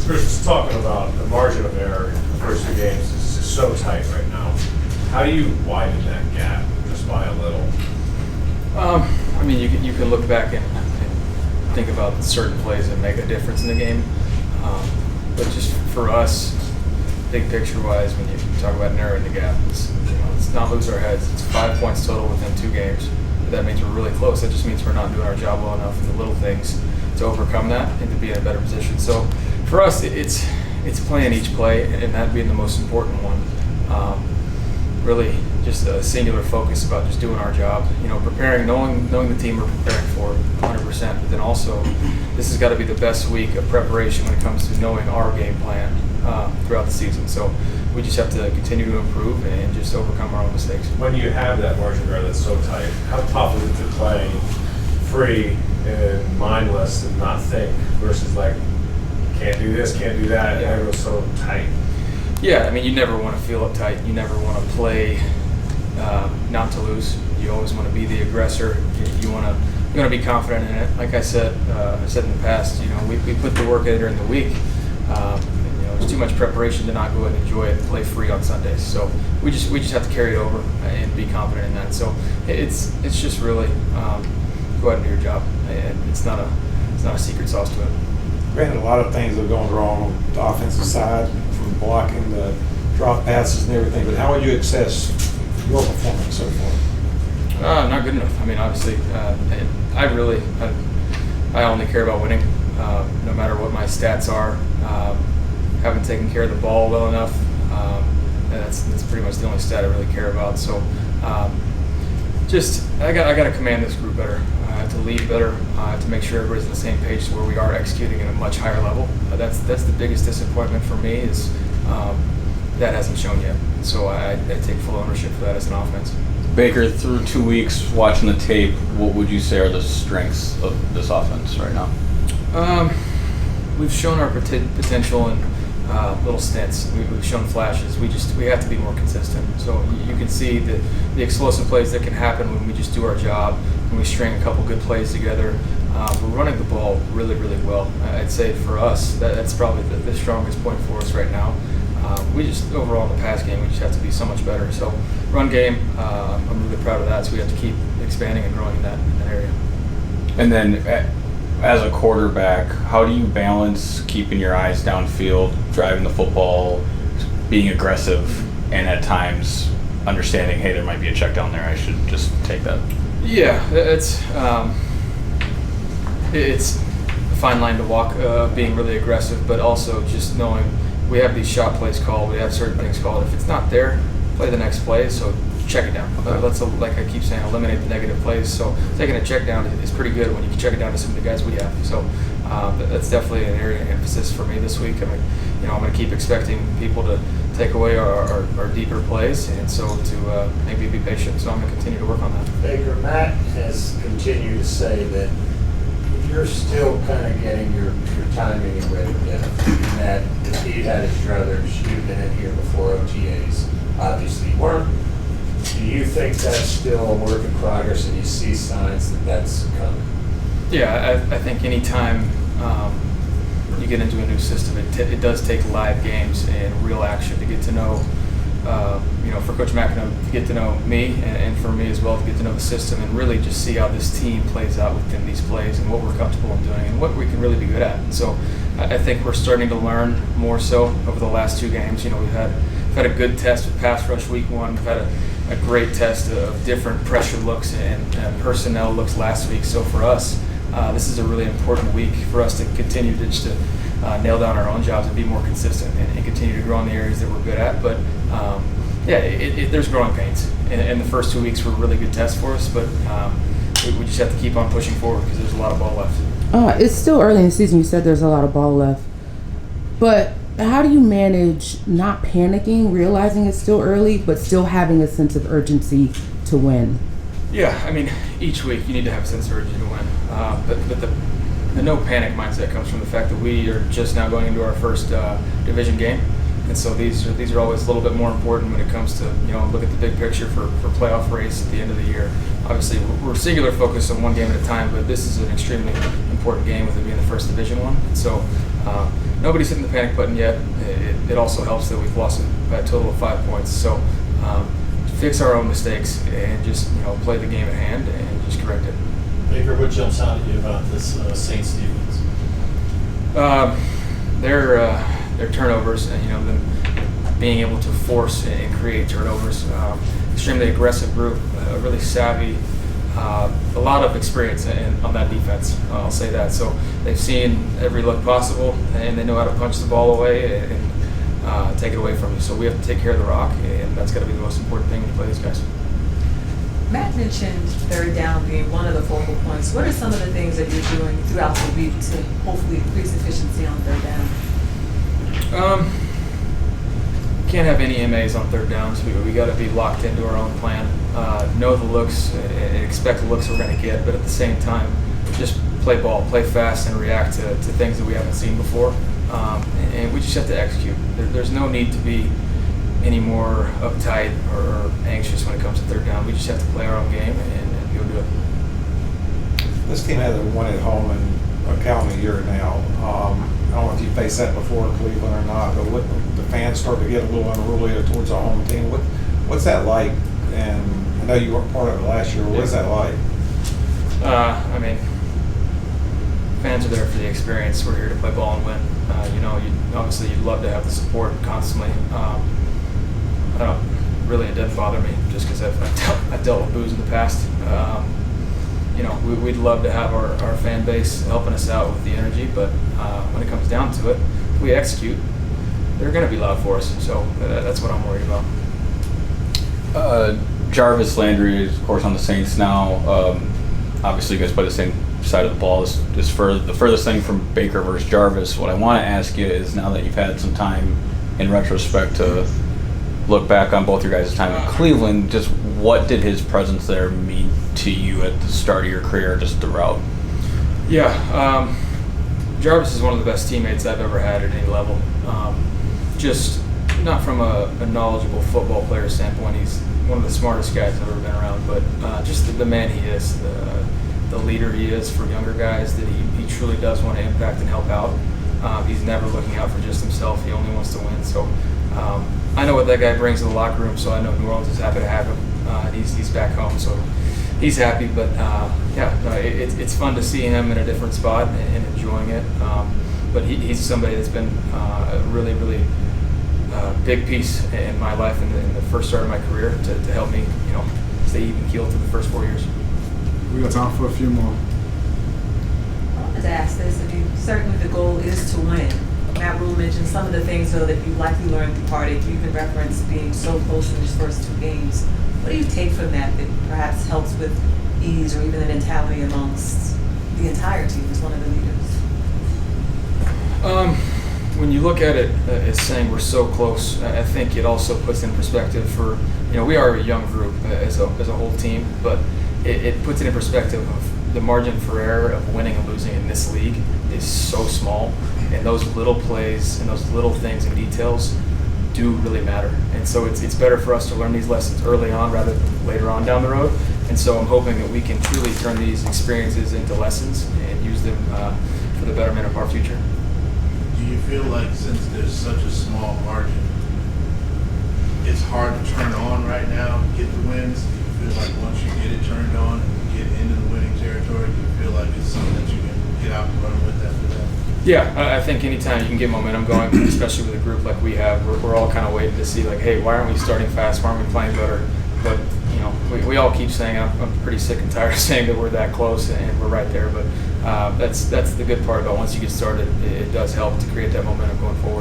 Chris was talking about the margin of error in the first 2 games is just so tight right now. How do you widen that gap just by a little? I mean, you can look back and think about certain plays that make a difference in the game. But just for us, big picture-wise, when you talk about narrowing the gap, let's not lose our heads. It's 5 points total within 2 games. That means we're really close. That just means we're not doing our job well enough in the little things to overcome that and to be in a better position. So for us, it's playing each play, and that being the most important one. Really just a singular focus about just doing our job, preparing, knowing the team we're preparing for 100%, but then also this has got to be the best week of preparation when it comes to knowing our game plan throughout the season. So we just have to continue to improve and just overcome our own mistakes. When you have that margin of error that's so tight, how tough is it to play free and mindless and not think versus like, can't do this, can't do that, and everyone's so tight? Yeah, I mean, you never want to feel uptight. You never want to play not to lose. You always want to be the aggressor. You want to be confident in it. Like I said in the past, we put the work in during the week. There's too much preparation to not go and enjoy it and play free on Sundays. So we just have to carry it over and be confident in that. So it's just really go out and do your job. And it's not a secret sauce to it. Granted, a lot of things have gone wrong on the offensive side, from blocking the drop passes and everything, but how would you assess your performance so far? Not good enough. I mean, obviously, I only care about winning, no matter what my stats are. Haven't taken care of the ball well enough. And that's pretty much the only stat I really care about. So, I got to command this group better. I have to lead better. I have to make sure everybody's on the same page to where we are executing at a much higher level. That's the biggest disappointment for me is that hasn't shown yet. So I take full ownership for that as an offense. Baker, through 2 weeks watching the tape, what would you say are the strengths of this offense right now? We've shown our potential in little stints. We've shown flashes. We have to be more consistent. So you can see the explosive plays that can happen when we just do our job, when we string a couple good plays together. We're running the ball really, really well. I'd say for us, that's probably the strongest point for us right now. We just, overall in the pass game, we just have to be so much better. So run game, I'm really proud of that. So we have to keep expanding and growing in that area. And then as a quarterback, how do you balance keeping your eyes downfield, driving the football, being aggressive, and at times understanding, hey, there might be a check down there, I should just take that? Yeah, it's a fine line to walk, being really aggressive, but also just knowing we have these shot plays called, we have certain things called. If it's not there, play the next play, so check it down. Let's, like I keep saying, eliminate the negative plays. So taking a check down is pretty good when you can check it down to some of the guys we have. So that's definitely an area of emphasis for me this week. I mean, I'm going to keep expecting people to take away our deeper plays, and so to maybe be patient. So I'm going to continue to work on that. Baker, Matt has continued to say that you're still kind of getting your timing and rhythm down. And that he had his druthers, you've been in here before OTAs. Obviously you weren't. Do you think that's still a work in progress and you see signs that that's coming? Yeah, I think any time you get into a new system, it does take live games and real action to get to know, for Coach McEnroe to get to know me and for me as well to get to know the system and really just see how this team plays out within these plays and what we're comfortable in doing and what we can really be good at. And so I think we're starting to learn more so over the last 2 games. We've had a good test with pass rush week 1. We've had a great test of different pressure looks and personnel looks last week. So for us, this is a really important week for us to continue to nail down our own jobs and be more consistent and continue to grow in the areas that we're good at. But there's growing pains. And the first 2 weeks were really good tests for us, but we just have to keep on pushing forward because there's a lot of ball left. It's still early in the season. You said there's a lot of ball left. But how do you manage not panicking, realizing it's still early, but still having a sense of urgency to win? Yeah, I mean, each week you need to have a sense of urgency to win. But the no panic mindset comes from the fact that we are just now going into our first division game. And so these are always a little bit more important when it comes to, look at the big picture for playoff race at the end of the year. Obviously, we're singular focused on one game at a time, but this is an extremely important game with it being the first division one. And so nobody's hitting the panic button yet. It also helps that we've lost by a total of 5 points. So fix our own mistakes and just play the game at hand and just correct it. Baker, what jumps out at you about this Saints defense? Their turnovers and them being able to force and create turnovers. Extremely aggressive group, really savvy. A lot of experience on that defense, I'll say that. So they've seen every look possible, and they know how to punch the ball away and take it away from you. So we have to take care of the rock, and that's got to be the most important thing when you play these guys. Matt mentioned third down being one of the focal points. What are some of the things that you're doing throughout the week to hopefully increase efficiency on third down? Can't have any MAs on third downs. We got to be locked into our own plan. Know the looks and expect the looks we're going to get, but at the same time, just play ball, play fast, and react to things that we haven't seen before. And we just have to execute. There's no need to be any more uptight or anxious when it comes to third down. We just have to play our own game and go do it. This team hasn't won at home in a calendar year now. I don't know if you faced that before in Cleveland or not, but the fans start to get a little unruly towards a home team. What's that like? And I know you weren't part of it last year. What is that like? I mean, fans are there for the experience. We're here to play ball and win. Obviously you'd love to have the support constantly. It doesn't bother me just because I've dealt with booze in the past. We'd love to have our fan base helping us out with the energy, but when it comes down to it, if we execute, they're going to be loud for us. So that's what I'm worried about. Jarvis Landry is, of course, on the Saints now. Obviously, you guys play the same side of the ball. This is for the furthest thing from Baker versus Jarvis. What I want to ask you is, now that you've had some time in retrospect to look back on both your guys' time in Cleveland, just what did his presence there mean to you at the start of your career, just throughout? Yeah, Jarvis is one of the best teammates I've ever had at any level. Just not from a knowledgeable football player standpoint. He's one of the smartest guys I've ever been around, but just the man he is, the leader he is for younger guys, that he truly does want to impact and help out. He's never looking out for just himself. He only wants to win. So I know what that guy brings to the locker room, so I know New Orleans is happy to have him. He's back home, so he's happy. But it's fun to see him in a different spot and enjoying it. But he's somebody that's been a really, really big piece in my life in the first start of my career to help me, stay even keeled through the first 4 years. We got time for a few more. I wanted to ask this. Certainly the goal is to win. Matt Rule mentioned some of the things, though, that you likely learned through heartache. You even referenced being so close in these first 2 games. What do you take from that perhaps helps with ease or even the mentality amongst the entire team as one of the leaders? When you look at it as saying we're so close, I think it also puts in perspective for, we are a young group as a whole team, but it puts it in perspective of the margin for error of winning and losing in this league is so small, and those little plays and those little things and details do really matter. And so it's better for us to learn these lessons early on rather than later on down the road. And so I'm hoping that we can truly turn these experiences into lessons and use them for the betterment of our future. Do you feel like, since there's such a small margin, it's hard to turn on right now, get the wins? Do you feel like once you get it turned on and get into the winning territory, do you feel like it's something that you can get out and run with after that? Yeah, I think anytime you can get momentum going, especially with a group like we have, we're all kind of waiting to see, like, hey, why aren't we starting fast? Why aren't we playing better? But, we all keep saying, I'm pretty sick and tired of saying that we're that close and we're right there. But that's the good part about once you get started, it does help to create that momentum going forward.